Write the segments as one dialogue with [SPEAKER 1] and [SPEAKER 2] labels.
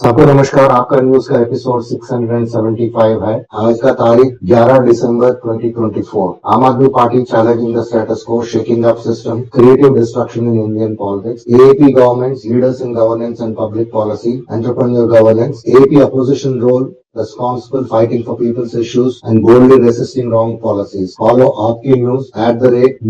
[SPEAKER 1] सबको नमस्कार। आपका न्यूज का एपिसोड 675 है। आज का तारीख 11 दिसंबर 2024। Aam Aadmi Party challenging the status quo, shaking up system, creative destruction in Indian politics, AP government leaders in governance and public policy, entrepreneur governance, AP opposition role, responsible fighting for people's issues and boldly resisting wrong policies. Follow Aapke News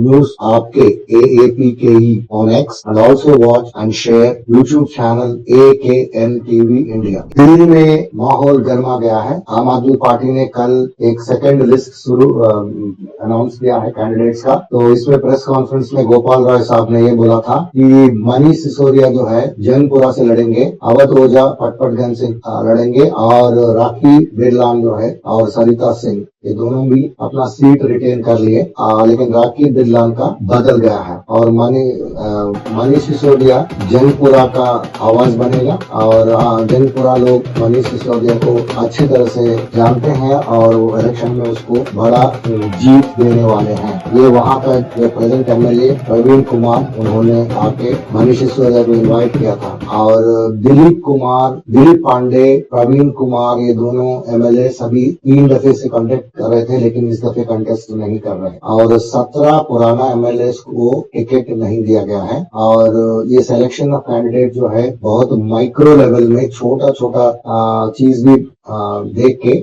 [SPEAKER 1] @News Aapke AAPKE on X and also watch and share YouTube channel AKN TV India. Delhi में माहौल गर्मा गया है। आम Aadmi party ने कल एक second list announce किया है कैंडिडेट्स का। तो इसमें प्रेस कॉन्फ्रेंस में गोपाल राय साहब ने ये बोला था कि मनीष सिसोदिया जो है जैनपुरा से लड़ेंगे, अवध ओझा पटपटगंज से लड़ेंगे और राखी बिरलान जो है और सरिता सिंह ये दोनों भी अपना सीट रिटेन कर लिए। लेकिन राखी बिरलान का बदल गया है और मनीष सिसोदिया जैनपुरा का आवाज बनेगा और जैनपुरा लोग मनीष सिसोदिया को अच्छी तरह से जानते हैं और इलेक्शन में उसको बड़ा जीत देने वाले हैं। ये वहाँ का जो प्रेजेंट एमएलए प्रवीण कुमार उन्होंने आके मनीष सिसोदिया को इन्वाइट किया था और दिलीप पांडे, प्रवीण कुमार ये दोनों एमएलए सभी 3 दफे से कांटेक्ट कर रहे थे लेकिन इस दफे कंटेस्ट नहीं कर रहे और 17 पुराना एमएलए को टिकट नहीं दिया गया है। और ये सिलेक्शन ऑफ कैंडिडेट जो है बहुत माइक्रो लेवल में छोटा छोटा चीज भी देख के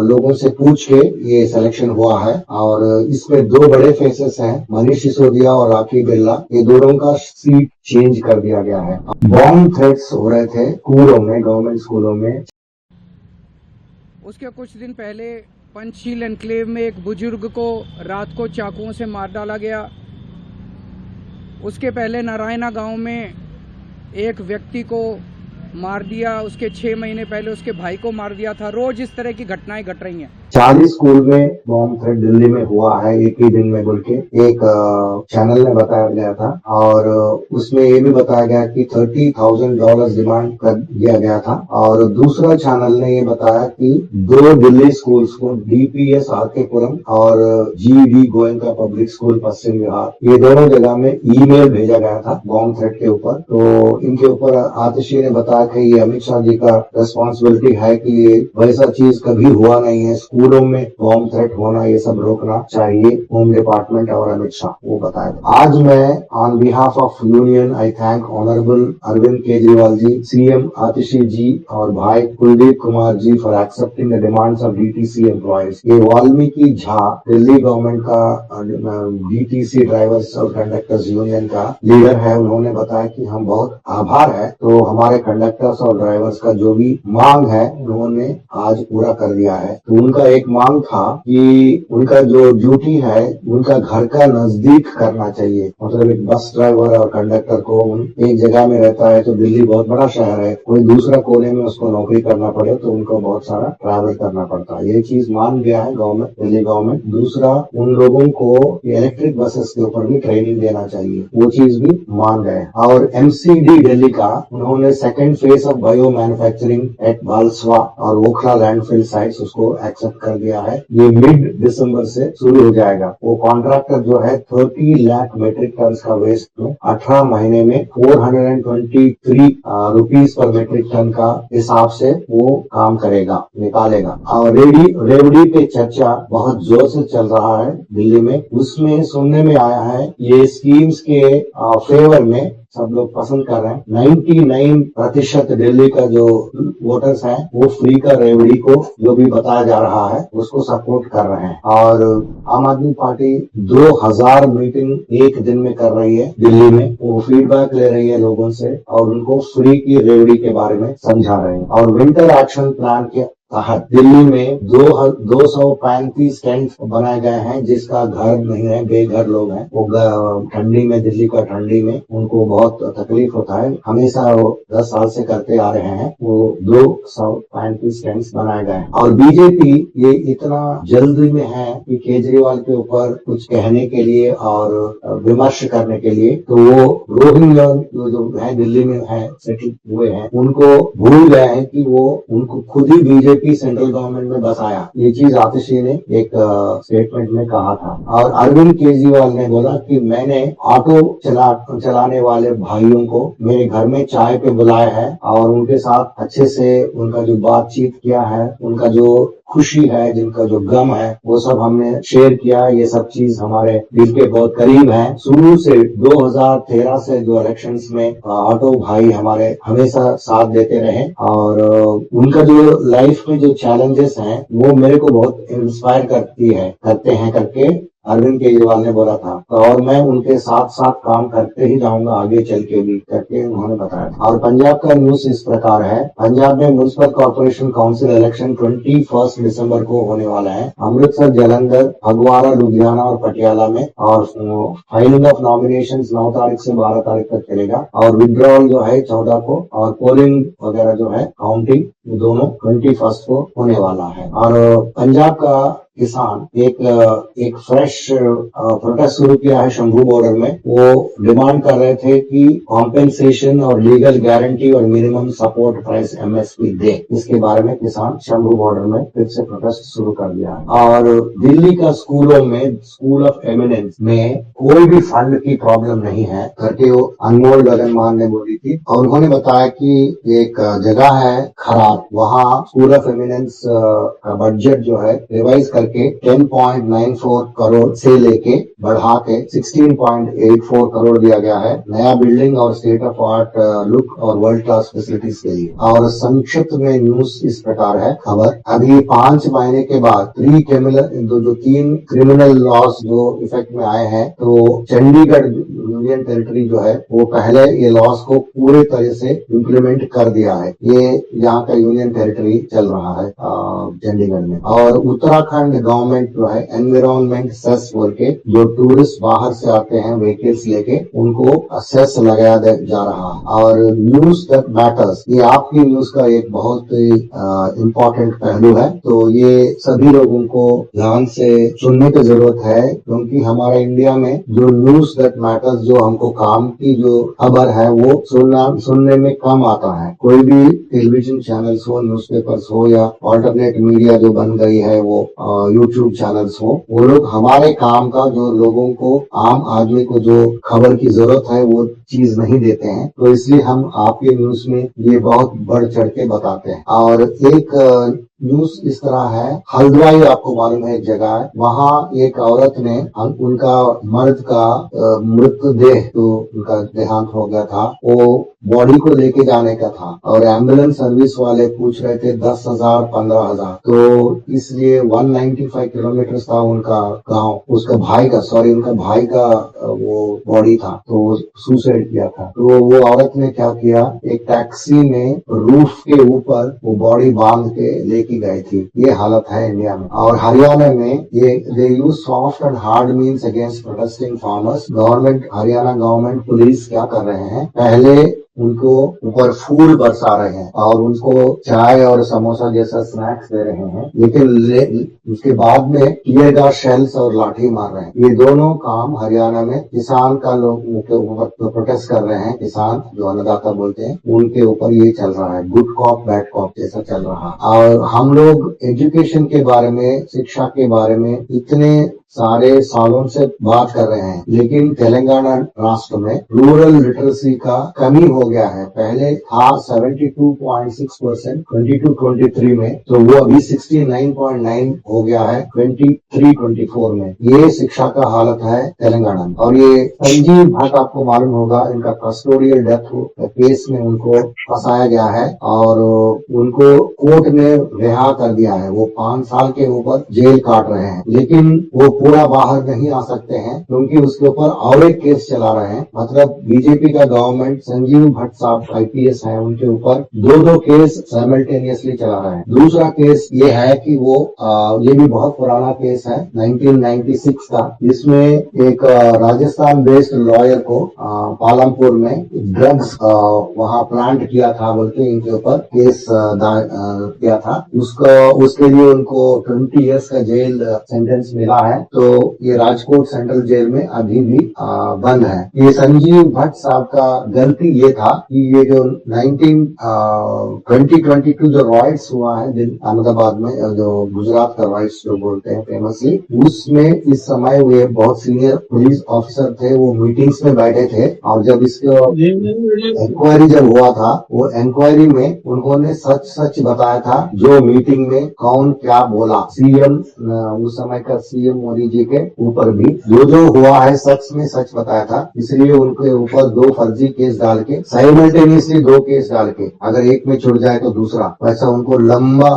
[SPEAKER 1] लोगों से पूछ के ये सिलेक्शन हुआ है और इसमें 2 बड़े फेसेस हैं, मनीष सिसोदिया और राखी बिरला। ये दोनों का सीट चेंज कर दिया गया है। बॉम्ब थ्रेट्स हो रहे थे स्कूलों में, गवर्नमेंट स्कूलों में।
[SPEAKER 2] उसके कुछ दिन पहले पंचशील एनक्लेव में एक बुजुर्ग को रात को चाकुओं से मार डाला गया। उसके पहले नारायणा गांव में एक व्यक्ति को मार दिया। उसके 6 महीने पहले उसके भाई को मार दिया था। रोज इस तरह की घटनाएं घट रही हैं।
[SPEAKER 1] 40 स्कूल में बॉम्ब थ्रेट दिल्ली में हुआ है एक ही दिन में बोल के एक चैनल में बताया गया था और उसमें ये भी बताया गया कि $30,000 डिमांड कर दिया गया था। और दूसरा चैनल ने ये बताया कि 2 दिल्ली स्कूल्स को, डीपीएस आरकेपुरम और जीडी गोयनका पब्लिक स्कूल पश्चिम बिहार, ये दोनों जगह में ईमेल भेजा गया था बॉम्ब थ्रेट के ऊपर। तो इनके ऊपर आतिशी ने बताया कि ये अमित शाह जी का रेस्पॉन्सिबिलिटी है कि ये वैसा चीज कभी हुआ नहीं है, स्कूलों में बॉम्ब थ्रेट होना ये सब रोकना चाहिए होम डिपार्टमेंट और अमित शाह, वो बताया। आज मैं on behalf of union I thank honourable Arvind Kejriwal ji, CM Atishi ji और भाई Kuldeep Kumar ji for accepting the demands of DTC employees. ये वाल्मीकि झा दिल्ली गवर्नमेंट का डीटीसी ड्राइवर्स और कंडक्टर्स यूनियन का लीडर है। उन्होंने बताया कि हम बहुत आभार है, तो हमारे कंडक्टर्स और ड्राइवर्स का जो भी मांग है उन्होंने आज पूरा कर दिया है। तो उनका एक मांग था कि उनका जो ड्यूटी है उनका घर का नजदीक करना चाहिए। मतलब एक बस ड्राइवर और कंडक्टर को एक जगह में रहता है, तो दिल्ली बहुत बड़ा शहर है, कोई दूसरा कोने में उसको नौकरी करना पड़े तो उनको बहुत सारा ट्रैवल करना पड़ता है। ये चीज मान गया है गवर्नमेंट, दिल्ली गवर्नमेंट। दूसरा, उन लोगों को इलेक्ट्रिक बसेस के ऊपर भी ट्रेनिंग देना चाहिए, वो चीज भी मान गए। और एमसीडी दिल्ली का उन्होंने 2nd phase of bio manufacturing at Bhalswa और ओखला लैंडफिल साइट्स उसको एक्सेप्ट कर दिया है। ये मिड दिसंबर से शुरू हो जाएगा। वो कॉन्ट्रैक्टर जो है 30 लाख मेट्रिक टन का वेस्ट में 18 महीने में 423 रुपीज पर मेट्रिक टन का हिसाब से वो काम करेगा, निकालेगा। और रेवड़ी पे चर्चा बहुत जोर से चल रहा है दिल्ली में। उसमें सुनने में आया है ये स्कीम्स के फेवर में सब लोग पसंद कर रहे हैं। 99% दिल्ली का जो वोटर्स हैं वो फ्री का रेवड़ी को जो भी बताया जा रहा है उसको सपोर्ट कर रहे हैं। और आम आदमी पार्टी 2000 मीटिंग एक दिन में कर रही है दिल्ली में। वो फीडबैक ले रही है लोगों से और उनको फ्री की रेवड़ी के बारे में समझा रहे हैं। और विंटर एक्शन प्लान के तहत दिल्ली में 235 टेंट बनाए गए हैं जिसका घर नहीं है, बेघर लोग हैं। वो ठंडी में, दिल्ली का ठंडी में उनको बहुत तकलीफ होता है। हमेशा वो 10 साल से करते आ रहे हैं। वो 235 टेंट्स बनाए गए हैं। और बीजेपी ये इतना जल्दी में है कि केजरीवाल के ऊपर कुछ कहने के लिए और विमर्श करने के लिए, तो वो रोहिंग्या जो है दिल्ली में है, सेटल हुए हैं, उनको भूल गए हैं कि वो उनको खुद ही बीजेपी बीजेपी सेंट्रल गवर्नमेंट में बस आया। ये चीज आतिशी ने एक स्टेटमेंट में कहा था। और अरविंद केजरीवाल ने बोला कि मैंने ऑटो चलाने वाले भाइयों को मेरे घर में चाय पे बुलाया है और उनके साथ अच्छे से उनका जो बातचीत किया है, उनका जो खुशी है, जिनका जो गम है, वो सब हमने शेयर किया। ये सब चीज हमारे दिल के बहुत करीब है। शुरू से 2013 से जो इलेक्शंस में ऑटो भाई हमारे हमेशा साथ देते रहे और उनका जो लाइफ में जो चैलेंजेस हैं वो मेरे को बहुत इंस्पायर करते हैं करके अरविंद केजरीवाल ने बोला था। और मैं उनके साथ साथ काम करते ही जाऊंगा आगे चल के भी करके उन्होंने बताया। और पंजाब का न्यूज इस प्रकार है। पंजाब में म्युनिसिपल कॉर्पोरेशन काउंसिल इलेक्शन 21 दिसंबर को होने वाला है। अमृतसर, जालंधर, फगवाड़ा, लुधियाना और पटियाला में। और फाइलिंग ऑफ नॉमिनेशन 9 तारीख से 12 तारीख तक चलेगा और विड्रॉल जो है 14 को और पोलिंग वगैरह जो है काउंटिंग दोनों 21 को होने वाला है। और पंजाब का किसान एक फ्रेश प्रोटेस्ट शुरू किया है शंभू बॉर्डर में। वो डिमांड कर रहे थे कि कॉम्पेंसेशन और लीगल गारंटी और मिनिमम सपोर्ट प्राइस MSP दे। इसके बारे में किसान शंभू बॉर्डर में फिर से प्रोटेस्ट शुरू कर दिया है। और दिल्ली का स्कूलों में स्कूल ऑफ एमिनेंस में कोई भी फंड की प्रॉब्लम नहीं है करके वो अनमोल गगनमान ने बोली थी। और उन्होंने बताया कि एक जगह है खराब, वहाँ स्कूल ऑफ एमिनेंस का बजट जो है रिवाइज करके 10.94 करोड़ से लेके बढ़ा के 16.84 करोड़ दिया गया है नया बिल्डिंग और स्टेट ऑफ आर्ट लुक और वर्ल्ड क्लास फैसिलिटीज के लिए। और संक्षिप्त में न्यूज इस प्रकार है खबर। अभी 5 महीने के बाद 3 क्रिमिनल लॉस जो इफेक्ट में आए हैं, तो चंडीगढ़ यूनियन टेरिटरी जो है वो पहले ये लॉस को पूरे तरह से इम्प्लीमेंट कर दिया है। ये यहाँ का यूनियन टेरिटरी चल रहा है चंडीगढ़ में। और उत्तराखंड गवर्नमेंट जो है एनवायरमेंट सेस बोल के जो टूरिस्ट बाहर से आते हैं व्हीकल्स लेके उनको सेस लगाया जा रहा है। और न्यूज दैट मैटर्स, ये आपकी न्यूज का एक बहुत इम्पोर्टेंट पहलू है। तो ये सभी लोगों को ध्यान से सुनने की जरूरत है, क्योंकि हमारा इंडिया में जो न्यूज दैट मैटर्स जो हमको काम की जो खबर है वो सुनने में कम आता है। कोई भी टेलीविजन चैनल्स हो, न्यूज़पेपर्स हो या ऑल्टरनेट मीडिया जो बन गई है वो यूट्यूब चैनल्स हो, वो लोग हमारे काम का जो लोगों को आम आदमी को जो खबर की जरूरत है वो चीज नहीं देते हैं। तो इसलिए हम आपके न्यूज में ये बहुत बढ़ चढ़ के बताते हैं। और एक न्यूज इस तरह है, हल्द्वाई आपको मालूम है एक जगह है, वहाँ एक औरत ने उनका मर्द का मृतदेह तो उनका देहांत हो गया था, वो बॉडी को लेके जाने का था और एम्बुलेंस सर्विस वाले पूछ रहे थे 10,000 15,000। तो इसलिए 195 किलोमीटर था उनका गांव, उनका भाई का वो बॉडी था, तो सुसाइड किया था। तो वो औरत ने क्या किया, एक टैक्सी में रूफ के ऊपर वो बॉडी बांध के लेके गई थी। ये हालत है इंडिया में। और हरियाणा में ये they use soft and hard means against protesting farmers. Haryana government police क्या कर रहे हैं, पहले उनको ऊपर फूल बरसा रहे हैं और उनको चाय और समोसा जैसा स्नैक्स दे रहे हैं, लेकिन उसके बाद में टीयर गैस शेल्स और लाठी मार रहे हैं। ये दोनों काम हरियाणा में किसान का लोग के ऊपर प्रोटेस्ट कर रहे हैं। किसान जो अन्नदाता बोलते हैं उनके ऊपर ये चल रहा है, गुड कॉप बैड कॉप जैसा चल रहा है। और हम लोग एजुकेशन के बारे में, शिक्षा के बारे में इतने सारे सालों से बात कर रहे हैं, लेकिन तेलंगाना राष्ट्र में रूरल लिटरेसी का कमी हो गया है। पहले था 72.6% 22-23 में, तो वो अभी 69.9 हो गया है 23-24 में। ये शिक्षा का हालत है तेलंगाना में। और ये संजीव भट्ट आपको मालूम होगा, इनका कस्टोडियल डेथ केस में उनको फंसाया गया है और उनको कोर्ट ने रिहा कर दिया है। वो 5 साल के ऊपर जेल काट रहे हैं, लेकिन वो पूरा बाहर नहीं आ सकते हैं क्योंकि उसके ऊपर और एक केस चला रहे हैं। मतलब बीजेपी का गवर्नमेंट, संजीव भट्ट साहब IPS है, उनके ऊपर 2 केस साइमल्टेनियसली चला रहे हैं। दूसरा केस ये है कि वो ये भी बहुत पुराना केस है 1996 का, जिसमें एक राजस्थान बेस्ड लॉयर को पालमपुर में ड्रग्स वहाँ प्लांट किया था बोलते इनके ऊपर केस किया था। उसके लिए उनको 20 इयर्स का जेल सेंटेंस मिला है। तो ये राजकोट सेंट्रल जेल में अभी भी बंद है। ये संजीव भट्ट साहब का गलती ये था कि ये जो 2022 जो रॉयट्स हुआ है अहमदाबाद में, जो गुजरात का रॉयट्स जो बोलते हैं फेमसली, उसमें इस समय वे बहुत सीनियर पुलिस ऑफिसर थे, वो मीटिंग्स में बैठे थे और जब इसको इंक्वायरी जब हुआ था, वो इंक्वायरी में उन्होंने सच बताया था जो मीटिंग में कौन क्या बोला। सीएम उस समय का सीएम मोदी जी के ऊपर भी जो हुआ है सच में सच बताया था, इसलिए उनके ऊपर 2 फर्जी केस डाल के, साइमल्टेनियसली 2 केस डाल के, अगर एक में छूट जाए तो दूसरा, वैसा उनको लंबा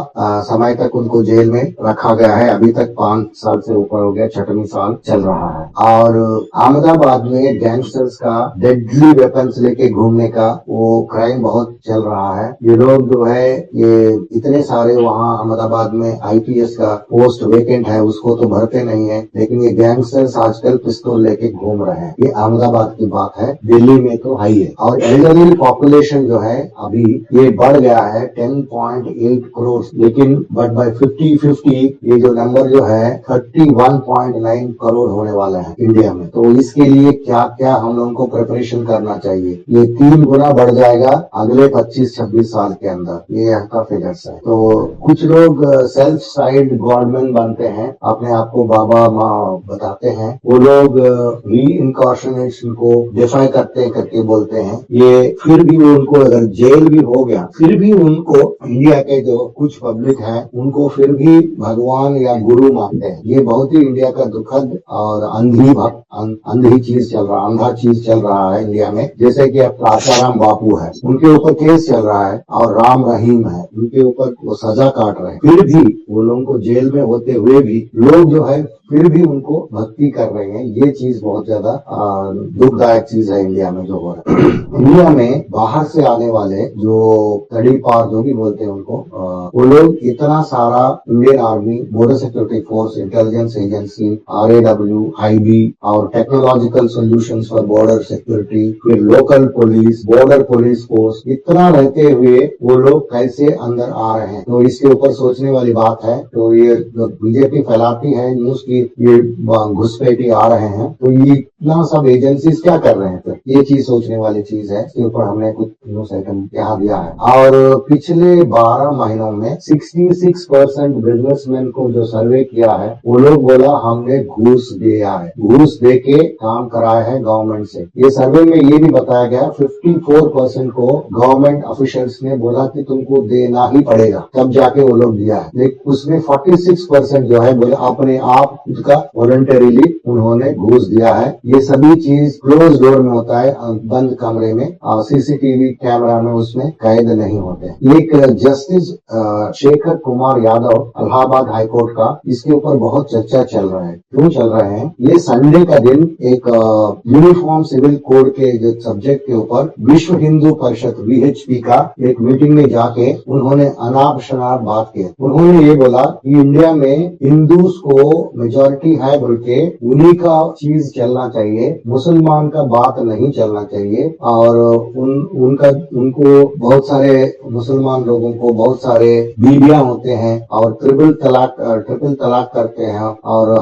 [SPEAKER 1] समय तक उनको जेल में रखा गया है। अभी तक 5 साल से ऊपर हो गया, 6वीं साल चल रहा है। और अहमदाबाद में गैंगस्टर्स का डेडली वेपन्स लेके घूमने का वो क्राइम बहुत चल रहा है। ये लोग जो है ये इतने सारे वहाँ अहमदाबाद में आईपीएस का पोस्ट वेकेंट है, उसको तो भरते नहीं है, लेकिन ये गैंगस्टर्स आजकल पिस्तौल लेके घूम रहे हैं। ये अहमदाबाद की बात है, दिल्ली में तो है ही है। और एल्डरली पॉपुलेशन जो है अभी ये बढ़ गया है 10.8 करोड़, लेकिन बट बाय 50-50 ये जो नंबर जो है 31.9 करोड़ होने वाला है इंडिया में। तो इसके लिए क्या क्या हम लोगों को प्रिपरेशन करना चाहिए? ये 3 गुना बढ़ जाएगा अगले 25-26 साल के अंदर, ये यहाँ का फिगर्स है। तो कुछ लोग सेल्फ साइड गॉडमैन बनते हैं, अपने आप को बाबा माँ बताते हैं, वो लोग री इनकॉर्पोरेशन को डिफाई करके बोलते हैं। ये फिर भी उनको अगर जेल भी हो गया, फिर भी उनको इंडिया के जो कुछ पब्लिक है उनको फिर भी भगवान या गुरु मानते हैं। ये बहुत ही इंडिया का दुखद और अंधा चीज चल रहा है इंडिया में। जैसे कि अब आसाराम बापू है, उनके ऊपर केस चल रहा है और राम रहीम है, उनके ऊपर वो सजा काट रहे हैं, फिर भी वो लोगों को जेल में होते हुए भी लोग जो है फिर भी उनको भक्ति कर रहे हैं। ये चीज बहुत ज्यादा दुखदायक चीज है इंडिया में जो हो रहा है। इंडिया में बाहर से आने वाले जो तड़ी पार जो भी बोलते हैं उनको, वो लोग इतना सारा Indian army, border security force, intelligence agency, RAW, IB और technological solutions for border security, फिर local police, border police force, इतना रहते हुए वो लोग कैसे अंदर आ रहे हैं? तो इसके ऊपर सोचने वाली बात है। तो ये बीजेपी फैलाती है न्यूज की ये घुसपैठी आ रहे हैं, तो ये इतना सब एजेंसीज क्या कर रहे हैं? फिर ये चीज सोचने वाली चीज है। इसके ऊपर हमने कुछ न्यूज आइटम यहाँ दिया है। और पिछले 12 महीनों में 66% बिजनेसमैन को जो सर्वे किया है, वो लोग बोला हमने घूस दिया है, घूस दे के काम कराया है गवर्नमेंट से। ये सर्वे में ये भी बताया गया 54% को गवर्नमेंट ऑफिशियल्स ने बोला कि तुमको देना ही पड़ेगा, तब जाके वो लोग दिया है। लेकिन उसमें 46% जो है बोले अपने आप उसका वॉलंटरीली उन्होंने घूस दिया है। ये सभी चीज क्लोज डोर में होता है, बंद कमरे में, CCTV कैमरा में उसमें कैद नहीं होते। एक जस्टिस शेखर कुमार यादव इलाहाबाद हाईकोर्ट का, इसके ऊपर बहुत चर्चा चल रहा है। क्यों चल रहे हैं? ये संडे का दिन एक यूनिफॉर्म सिविल कोड के जो सब्जेक्ट के ऊपर विश्व हिंदू परिषद VHP का एक मीटिंग में जाके उन्होंने अनाप शनाप बात की। उन्होंने ये बोला कि इंडिया में हिंदूज को मेजॉरिटी है बोल के उन्हीं का चीज चलना चाहिए, मुसलमान का बात नहीं चलना चाहिए। और उनको बहुत सारे मुसलमान लोगों को बहुत सारे बीवियां होते हैं और ट्रिपल तलाक करते हैं और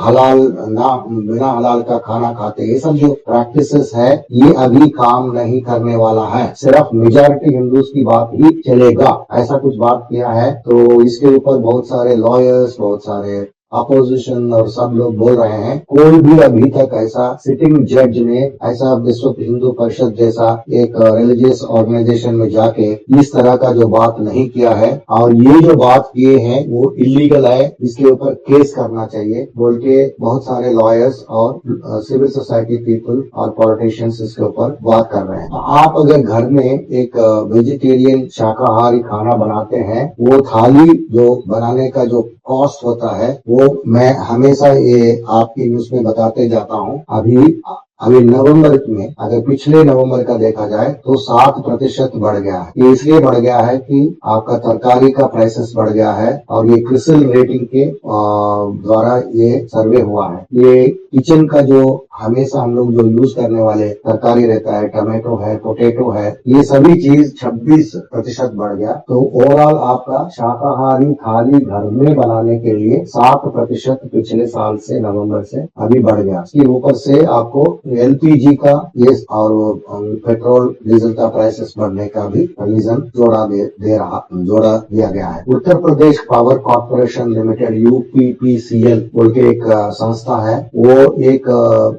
[SPEAKER 1] बिना हलाल का खाना खाते हैं। ये सब जो प्रैक्टिसेस है ये अभी काम नहीं करने वाला है, सिर्फ मेजॉरिटी हिंदूज की बात ही चलेगा, ऐसा कुछ बात किया है। तो इसके ऊपर बहुत सारे लॉयर्स, बहुत सारे अपोजिशन और सब लोग बोल रहे हैं, कोई भी अभी तक ऐसा सिटिंग जज ने ऐसा विश्व हिंदू परिषद जैसा एक रिलीजियस ऑर्गेनाइजेशन में जाके इस तरह का जो बात नहीं किया है। और ये जो बात किए हैं वो इलीगल है, इसके ऊपर केस करना चाहिए बोल के बहुत सारे लॉयर्स और सिविल सोसाइटी पीपल और पॉलिटिशियंस इसके ऊपर बात कर रहे हैं। आप अगर घर में एक वेजिटेरियन शाकाहारी खाना बनाते हैं, वो थाली जो बनाने का जो कॉस्ट होता है वो मैं हमेशा ये आपकी न्यूज में बताते जाता हूँ। अभी अभी नवंबर में अगर पिछले नवंबर का देखा जाए तो 7% बढ़ गया है। ये इसलिए बढ़ गया है कि आपका तरकारी का प्राइसेस बढ़ गया है और ये क्रिसिल रेटिंग के द्वारा ये सर्वे हुआ है। ये किचन का जो हमेशा हम लोग जो यूज करने वाले तरकारी रहता है, टमाटो है, पोटैटो है, ये सभी चीज 26% बढ़ गया। तो ओवरऑल आपका शाकाहारी थाली घर में बनाने के लिए 7% पिछले साल से नवंबर से अभी बढ़ गया। इसके ऊपर से आपको एलपीजी का ये और पेट्रोल डीजल का प्राइसेस बढ़ने का भी रीजन जोड़ा दिया गया है। Uttar Pradesh power corporation limited UPPCL बोल के एक संस्था है, वो एक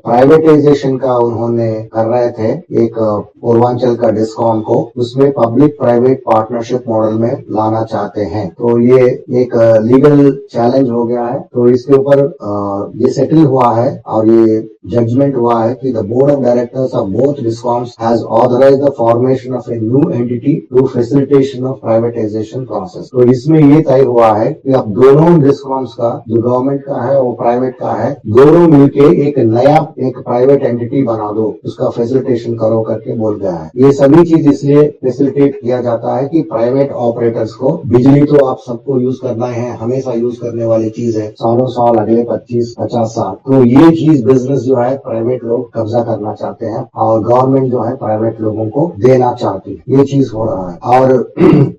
[SPEAKER 1] प्राइवेटाइजेशन का उन्होंने कर रहे थे एक पूर्वांचल का डिस्कॉम को, उसमें पब्लिक प्राइवेट पार्टनरशिप मॉडल में लाना चाहते हैं। तो ये एक लीगल चैलेंज हो गया है। तो इसके ऊपर ये सेटल हुआ है और ये जजमेंट हुआ है कि the board of directors of both discoms has authorised the formation of a new entity to facilitation of privatisation process. तो इसमें ये तय हुआ है कि अब दोनों डिस्कॉम्स का, जो गवर्नमेंट का है और प्राइवेट का है, दोनों मिलके एक नया एक प्राइवेट एंटिटी बना दो, उसका फैसिलिटेशन करो करके बोल गया है। ये सभी चीज इसलिए फैसिलिटेट किया जाता है कि प्राइवेट ऑपरेटर्स को, बिजली तो आप सबको यूज करना है, हमेशा यूज करने वाली चीज है, सालों साल अगले 25-50 साल। तो ये चीज बिजनेस जो है प्राइवेट लोग कब्जा करना चाहते हैं और गवर्नमेंट जो है प्राइवेट लोगों को देना चाहती है। ये चीज हो रहा है। और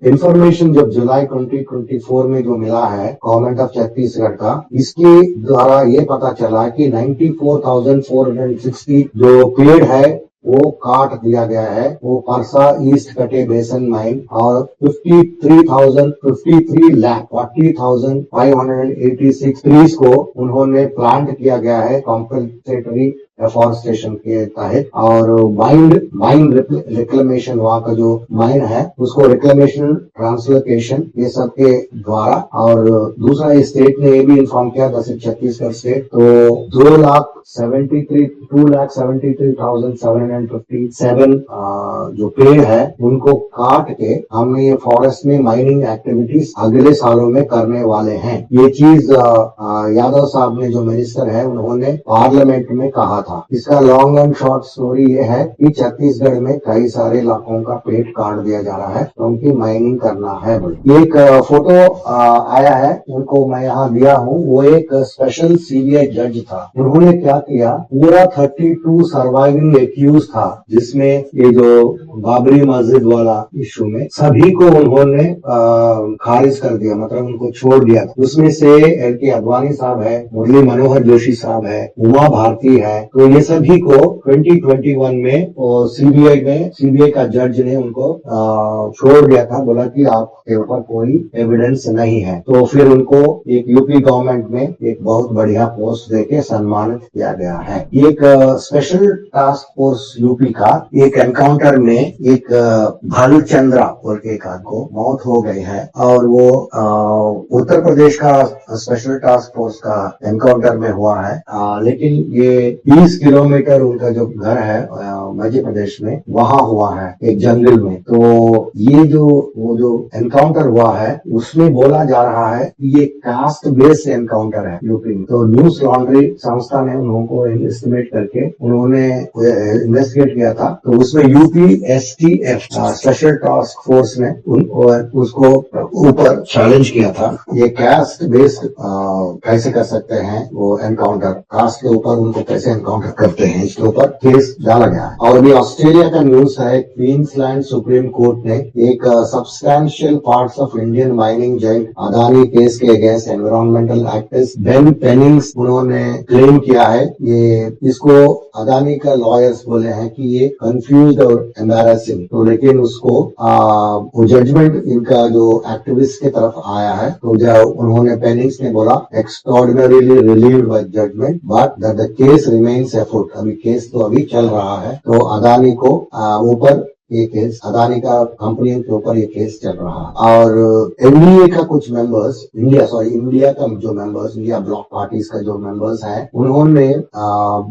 [SPEAKER 1] इंफॉर्मेशन जब जुलाई 2024 में जो मिला है गवर्नमेंट ऑफ छत्तीसगढ़ का, इसके द्वारा ये पता चला कि 94,460 जो पेड़ है वो काट दिया गया है। वो परसा ईस्ट कटे बेसन माइन और 40,586 ट्रीज को उन्होंने प्लांट किया गया है कॉम्पनसेटरी एफॉरेस्टेशन के तहत। और माइन रिक्लेमेशन, वहाँ का जो माइन है उसको रिक्लेमेशन, ट्रांसलोकेशन, ये सब के द्वारा। और दूसरा स्टेट ने ये भी इन्फॉर्म किया, जैसे छत्तीसगढ़ स्टेट, तो 2,73,757 जो पेड़ है उनको काट के हमने ये फॉरेस्ट में माइनिंग एक्टिविटीज अगले सालों में करने वाले हैं। ये चीज यादव साहब ने, जो मिनिस्टर है, उन्होंने पार्लियामेंट में कहा था। इसका लॉन्ग एंड शॉर्ट स्टोरी ये है कि छत्तीसगढ़ में कई सारे इलाकों का पेड़ काट दिया जा रहा है, तो उनकी माइनिंग करना है। एक फोटो आया है, उनको मैं यहाँ दिया हूँ। वो एक स्पेशल सीबीआई जज था। उन्होंने क्या किया, पूरा 32 सर्वाइविंग एक्यूज था, जिसमें ये जो बाबरी मस्जिद वाला इशू में सभी को उन्होंने खारिज कर दिया, मतलब उनको छोड़ दिया। उसमें से एल.के. अडवाणी साहब है, मुरली मनोहर जोशी साहब है, उमा भारती है। तो ये सभी को 2021 में सीबीआई का जज ने उनको छोड़ दिया था, बोला कि आपके ऊपर कोई एविडेंस नहीं है। तो फिर उनको एक यूपी गवर्नमेंट में एक बहुत बढ़िया पोस्ट देके सम्मानित किया गया है। एक स्पेशल टास्क फोर्स यूपी का एक एनकाउंटर में एक भालचंद्रा बोल के एक आदमी को मौत हो गई है। और वो उत्तर प्रदेश का स्पेशल टास्क फोर्स का एनकाउंटर में हुआ है। लेकिन ये 20 किलोमीटर उनका जो घर है मध्य प्रदेश में, वहां हुआ है एक जंगल में। तो ये वो जो एनकाउंटर हुआ है उसमें बोला जा रहा है कि ये कास्ट बेस्ड एनकाउंटर है यूपी में। तो न्यूज लॉन्ड्री संस्था ने उनको एस्टिमेट करके उन्होंने इन्वेस्टिगेट किया था। तो उसमें UP STF special task force ने उसको ऊपर चैलेंज किया था, ये कास्ट बेस्ड कैसे कर सकते हैं वो एनकाउंटर, कास्ट के ऊपर उनको कैसे एनकाउंटर करते हैं, इसके ऊपर केस डाला गया है। और भी ऑस्ट्रेलिया का न्यूज है, क्वींसलैंड सुप्रीम कोर्ट ने एक substantial parts of Indian mining giant Adani case के अगेंस्ट एनवायरमेंटल एक्टिविस्ट बेन पेनिंग्स उन्होंने क्लेम किया है। ये इसको अदानी का लॉयर्स बोले हैं कि ये कंफ्यूज्ड और एम्बैरेसिंग। तो लेकिन उसको वो जजमेंट इनका जो एक्टिविस्ट के तरफ आया है, तो जब उन्होंने पेनिंग्स ने बोला extraordinarily relieved by judgment but that the case remains afoot. अभी केस तो अभी चल रहा है। तो अदानी को ऊपर ये केस, अदानी का कंपनियों के ऊपर ये केस चल रहा है। और एनडीए का कुछ मेंबर्स, इंडिया का जो मेंबर्स, इंडिया ब्लॉक पार्टीज का जो मेंबर्स हैं, उन्होंने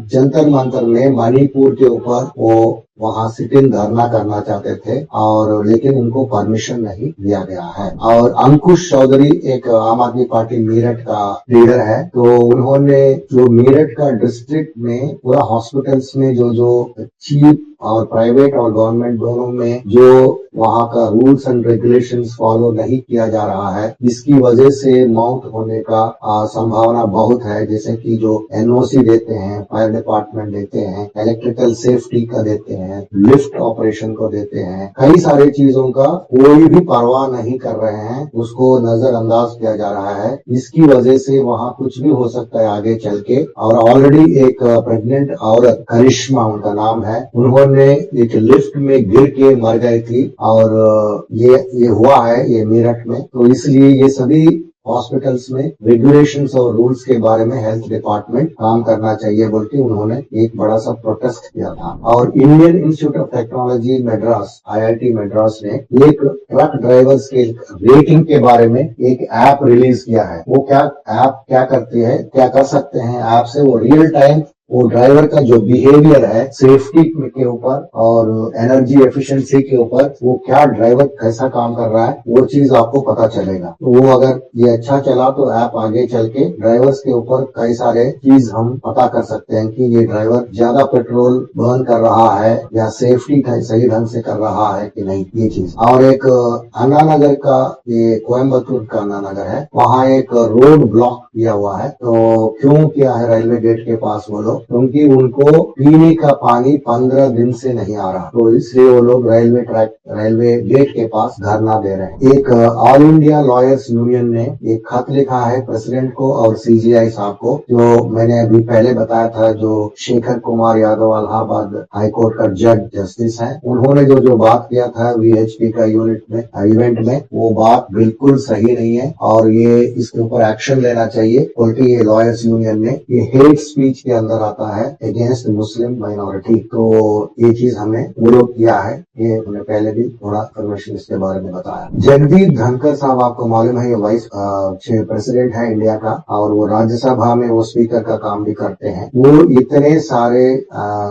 [SPEAKER 1] जंतर मंतर में मणिपुर के ऊपर वो वहां सिट इन धरना करना चाहते थे और लेकिन उनको परमिशन नहीं दिया गया है। और अंकुश चौधरी एक आम आदमी पार्टी मेरठ का लीडर है, तो उन्होंने जो मेरठ का डिस्ट्रिक्ट में पूरा हॉस्पिटल्स में जो चीफ और प्राइवेट और गवर्नमेंट दोनों में जो वहां का रूल्स एंड रेगुलेशंस फॉलो नहीं किया जा रहा है, इसकी वजह से मौत होने का संभावना बहुत है। जैसे कि जो एनओसी देते हैं, फायर डिपार्टमेंट देते हैं, इलेक्ट्रिकल सेफ्टी का देते हैं, लिफ्ट ऑपरेशन को देते हैं, कई सारे चीजों का कोई भी परवाह नहीं कर रहे हैं, उसको नजरअंदाज किया जा रहा है। इसकी वजह से वहां कुछ भी हो सकता है आगे चल के। और ऑलरेडी एक प्रेग्नेंट औरत, करिश्मा उनका नाम है, उन्होंने एक लिफ्ट में गिर के मर गई थी और ये हुआ है ये मेरठ में। तो इसलिए ये सभी हॉस्पिटल्स में रेगुलेशंस और रूल्स के बारे में हेल्थ डिपार्टमेंट काम करना चाहिए बोल के उन्होंने एक बड़ा सा प्रोटेस्ट किया था। और Indian institute of technology Madras, IIT Madras ने एक ट्रक ड्राइवर्स के रेटिंग के बारे में एक ऐप रिलीज किया है। वो ऐप क्या करती है, क्या कर सकते हैं ऐप से, वो रियल टाइम वो ड्राइवर का जो बिहेवियर है सेफ्टी के ऊपर और एनर्जी एफिशिएंसी के ऊपर, वो क्या ड्राइवर कैसा काम कर रहा है, वो चीज आपको पता चलेगा। तो वो अगर ये अच्छा चला तो ऐप आगे चल के ड्राइवर्स के ऊपर कई सारे चीज हम पता कर सकते हैं कि ये ड्राइवर ज्यादा पेट्रोल बर्न कर रहा है या सेफ्टी सही ढंग से कर रहा है कि नहीं, ये चीज। और एक अन्ना नगर का, ये कोयम्बतूर का अन्ना नगर है, वहाँ एक रोड ब्लॉक किया हुआ है। तो क्यों किया है रेलवे गेट के पास वो लोग, क्योंकि उनको पीने का पानी 15 दिन से नहीं आ रहा, तो इसलिए वो लोग रेलवे गेट के पास धरना दे रहे हैं। एक ऑल इंडिया लॉयर्स यूनियन ने एक खत लिखा है प्रेसिडेंट को और CGI साहब को, जो मैंने अभी पहले बताया था, जो शेखर कुमार यादव इलाहाबाद हाईकोर्ट का जज जस्टिस है, उन्होंने जो बात किया था VHP का इवेंट में, वो बात बिल्कुल सही नहीं है और ये इसके ऊपर एक्शन लेना चाहिए। बल्कि ये लॉयर्स यूनियन ने ये हेट स्पीच के अंदर आता है अगेंस्ट मुस्लिम माइनॉरिटी, तो ये चीज हमने वो लोग किया है। ये हमने पहले भी थोड़ा इन्फॉर्मेशन इसके बारे में बताया। जगदीप धनखड़ साहब, आपको मालूम है, ये वाइस प्रेसिडेंट है इंडिया का और वो राज्यसभा में वो स्पीकर का काम भी करते हैं। वो इतने सारे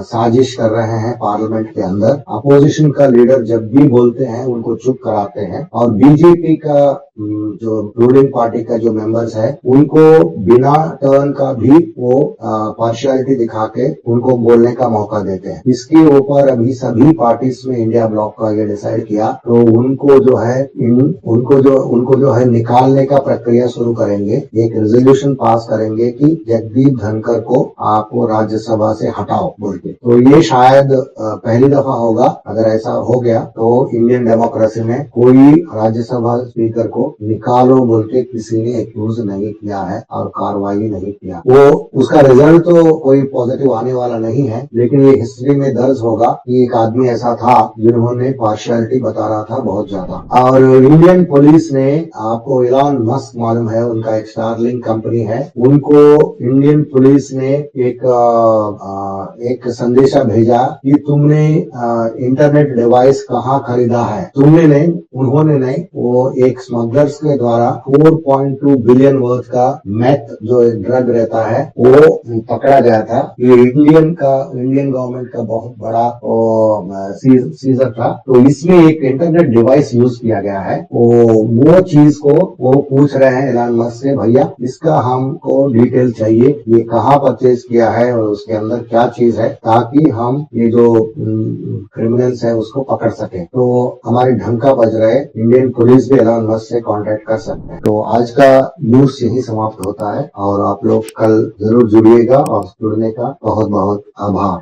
[SPEAKER 1] साजिश कर रहे हैं पार्लियामेंट के अंदर। अपोजिशन का लीडर जब भी बोलते हैं उनको चुप कराते हैं और बीजेपी का जो रूलिंग पार्टी का जो मेंबर्स है उनको बिना टर्न का भी वो पार्शियलिटी दिखा के उनको बोलने का मौका देते हैं। इसके ऊपर अभी सभी पार्टीज में इंडिया ब्लॉक का ये डिसाइड किया, तो उनको जो है निकालने का प्रक्रिया शुरू करेंगे। एक रेजोल्यूशन पास करेंगे कि जगदीप धनखड़ को आपको राज्यसभा से हटाओ बोल के। तो ये शायद पहली दफा होगा। अगर ऐसा हो गया तो इंडियन डेमोक्रेसी में कोई राज्यसभा स्पीकर को निकालो बोल के किसी ने एक्यूज नहीं किया है और कार्रवाई नहीं किया। वो उसका रिजल्ट तो कोई पॉजिटिव आने वाला नहीं है, लेकिन ये हिस्ट्री में दर्ज होगा कि एक आदमी ऐसा था जिन्होंने पार्शियलिटी बता रहा था बहुत ज्यादा। और इंडियन पुलिस ने, आपको इलॉन मस्क मालूम है, उनका एक स्टारलिंक कंपनी है, उनको इंडियन पुलिस ने एक संदेशा भेजा कि तुमने इंटरनेट डिवाइस कहाँ खरीदा है। तुमने नहीं, उन्होंने नहीं, वो एक स्मगलर्स के द्वारा 4.2 बिलियन वर्थ का मैथ जो ड्रग रहता है वो पकड़ा गया था। ये इंडियन गवर्नमेंट का बहुत बड़ा सीजर था। तो इसमें एक इंटरनेट डिवाइस यूज किया गया है। वो चीज को वो पूछ रहे हैं इलॉन मस्क से, भैया इसका हमको डिटेल चाहिए, ये कहाँ परचेज किया है और उसके अंदर क्या चीज है, ताकि हम ये जो क्रिमिनल्स है उसको पकड़ सके। तो हमारी ढंका बज रहे, इंडियन पुलिस भी इलॉन मस्क से कांटेक्ट कर सकते हैं। तो आज का न्यूज यही समाप्त होता है और आप लोग कल जरूर जुड़िएगा और जुड़ने का बहुत बहुत आभार।